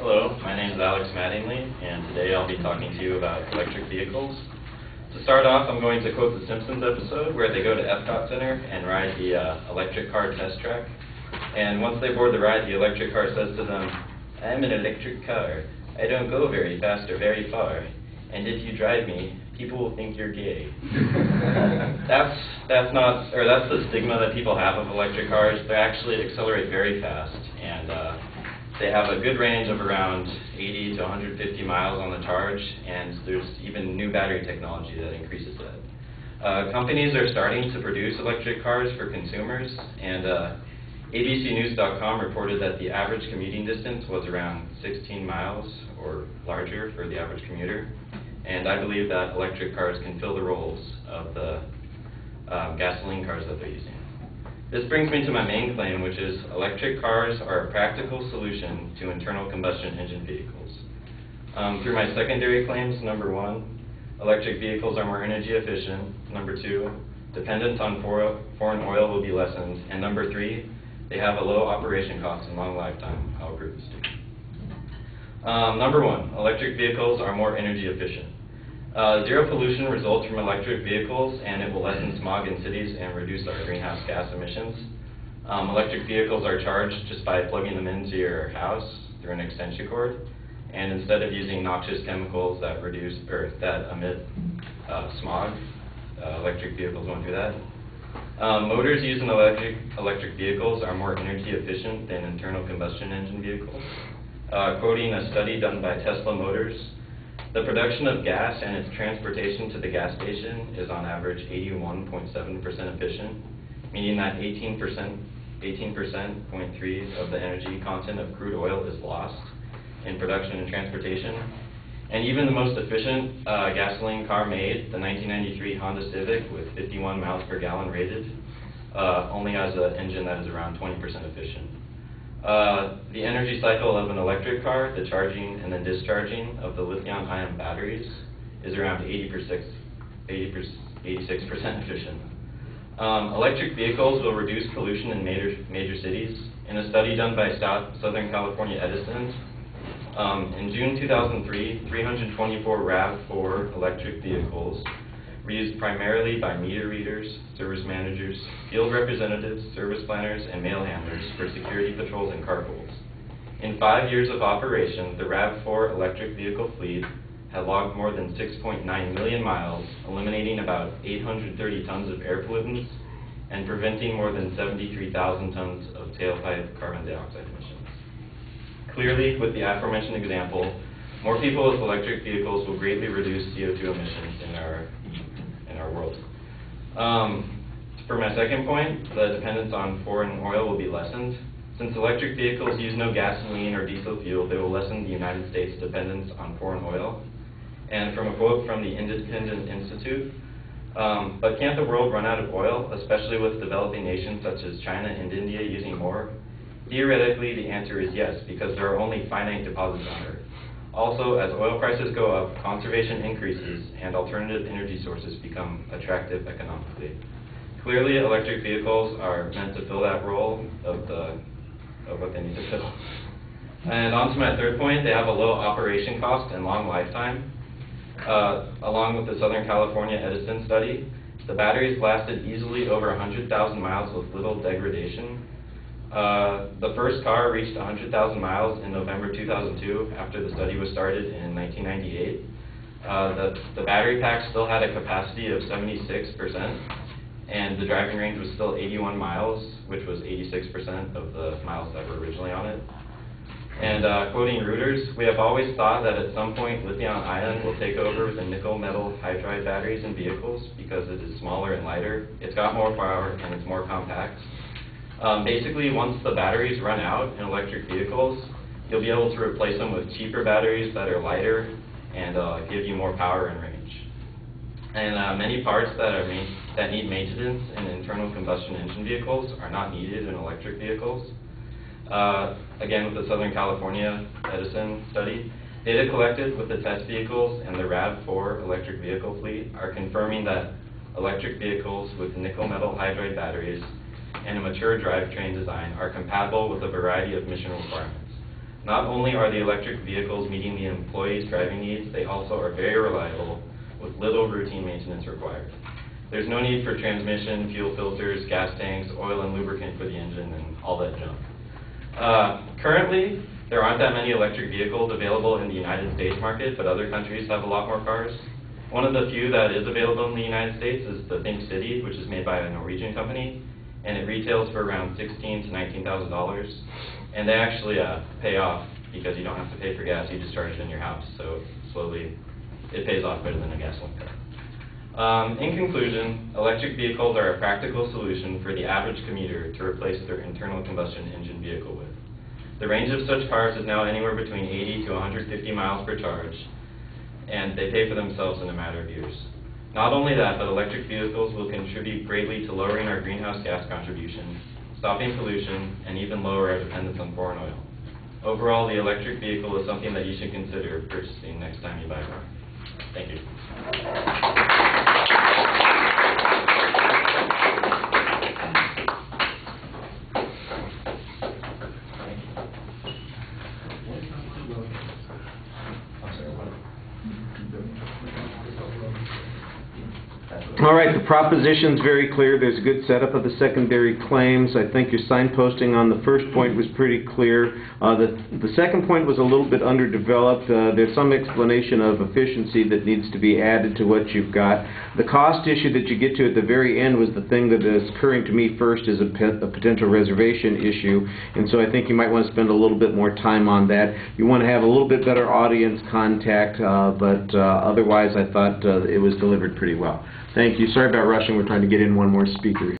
Hello, my name is Alex Mattingly, and today I'll be talking to you about electric vehicles. To start off, I'm going to quote the Simpsons episode where they go to Epcot Center and ride the electric car test track. And once they board the ride, the electric car says to them, "I'm an electric car. I don't go very fast or very far. And if you drive me, people will think you're gay." That's the stigma that people have of electric cars. They actually accelerate very fast, and they have a good range of around 80 to 150 miles on the charge, and there's even new battery technology that increases that. Companies are starting to produce electric cars for consumers, and ABCnews.com reported that the average commuting distance was around 16 miles or larger for the average commuter. And I believe that electric cars can fill the roles of the gasoline cars that they're using. This brings me to my main claim, which is electric cars are a practical solution to internal combustion engine vehicles. Through my secondary claims, number 1, electric vehicles are more energy efficient. Number 2, dependence on foreign oil will be lessened. And number 3, they have a low operation cost and long lifetime. I'll prove this to you. Number 1, electric vehicles are more energy efficient. Zero pollution results from electric vehicles, and it will lessen smog in cities and reduce our greenhouse gas emissions. Electric vehicles are charged just by plugging them into your house through an extension cord, and instead of using noxious chemicals that emit smog, electric vehicles won't do that. Motors used in electric vehicles are more energy efficient than internal combustion engine vehicles. Quoting a study done by Tesla Motors, the production of gas and its transportation to the gas station is on average 81.7% efficient, meaning that 18.3% of the energy content of crude oil is lost in production and transportation. And even the most efficient gasoline car made, the 1993 Honda Civic with 51 miles per gallon rated, only has an engine that is around 20% efficient. The energy cycle of an electric car, the charging and then discharging of the lithium-ion batteries, is around 86% efficient. Electric vehicles will reduce pollution in major cities. In a study done by Southern California Edison, in June 2003, 324 RAV4 electric vehicles were used primarily by meter readers, service managers, field representatives, service planners, and mail handlers for security patrols and carpools. In 5 years of operation, the RAV4 electric vehicle fleet had logged more than 6.9 million miles, eliminating about 830 tons of air pollutants and preventing more than 73,000 tons of tailpipe carbon dioxide emissions. Clearly, with the aforementioned example, more people with electric vehicles will greatly reduce CO2 emissions in our world. For my second point, the dependence on foreign oil will be lessened. Since electric vehicles use no gasoline or diesel fuel, they will lessen the United States' dependence on foreign oil. And from a quote from the Independent Institute, but can't the world run out of oil, especially with developing nations such as China and India using more? Theoretically, the answer is yes, because there are only finite deposits on Earth. Also, as oil prices go up, conservation increases, and alternative energy sources become attractive economically. Clearly, electric vehicles are meant to fill that role of what they need to fill. And on to my third point, they have a low operation cost and long lifetime. Along with the Southern California Edison study, the batteries lasted easily over 100,000 miles with little degradation. The first car reached 100,000 miles in November 2002 after the study was started in 1998. The battery pack still had a capacity of 76%, and the driving range was still 81 miles, which was 86% of the miles that were originally on it. And quoting Reuters, "We have always thought that at some point lithium-ion will take over the nickel-metal hydride batteries in vehicles because it is smaller and lighter. It's got more power and it's more compact. Basically, once the batteries run out in electric vehicles, you'll be able to replace them with cheaper batteries that are lighter and give you more power and range. And many parts that need maintenance in internal combustion engine vehicles are not needed in electric vehicles. Again, with the Southern California Edison study, data collected with the test vehicles and the RAV4 electric vehicle fleet are confirming that electric vehicles with nickel-metal hydride batteries and a mature drivetrain design are compatible with a variety of mission requirements. Not only are the electric vehicles meeting the employees' driving needs, they also are very reliable with little routine maintenance required. There's no need for transmission, fuel filters, gas tanks, oil and lubricant for the engine, and all that junk. Currently, there aren't that many electric vehicles available in the United States market, but other countries have a lot more cars. One of the few that is available in the United States is the Think City, which is made by a Norwegian company, and it retails for around $16,000 to $19,000. And they actually pay off because you don't have to pay for gas, you just charge it in your house. So slowly, it pays off better than a gasoline car. In conclusion, electric vehicles are a practical solution for the average commuter to replace their internal combustion engine vehicle with. The range of such cars is now anywhere between 80 to 150 miles per charge, and they pay for themselves in a matter of years. Not only that, but electric vehicles will contribute greatly to lowering our greenhouse gas contribution, stopping pollution, and even lower our dependence on foreign oil. Overall, the electric vehicle is something that you should consider purchasing next time you buy one. Thank you. All right, the proposition's very clear. There's a good setup of the secondary claims. I think your signposting on the first point was pretty clear. The second point was a little bit underdeveloped. There's some explanation of efficiency that needs to be added to what you've got. The cost issue that you get to at the very end was the thing that is occurring to me first as a potential reservation issue, and so I think you might want to spend a little bit more time on that. You want to have a little bit better audience contact, but otherwise I thought it was delivered pretty well. Thank you. Sorry about rushing. We're trying to get in one more speaker.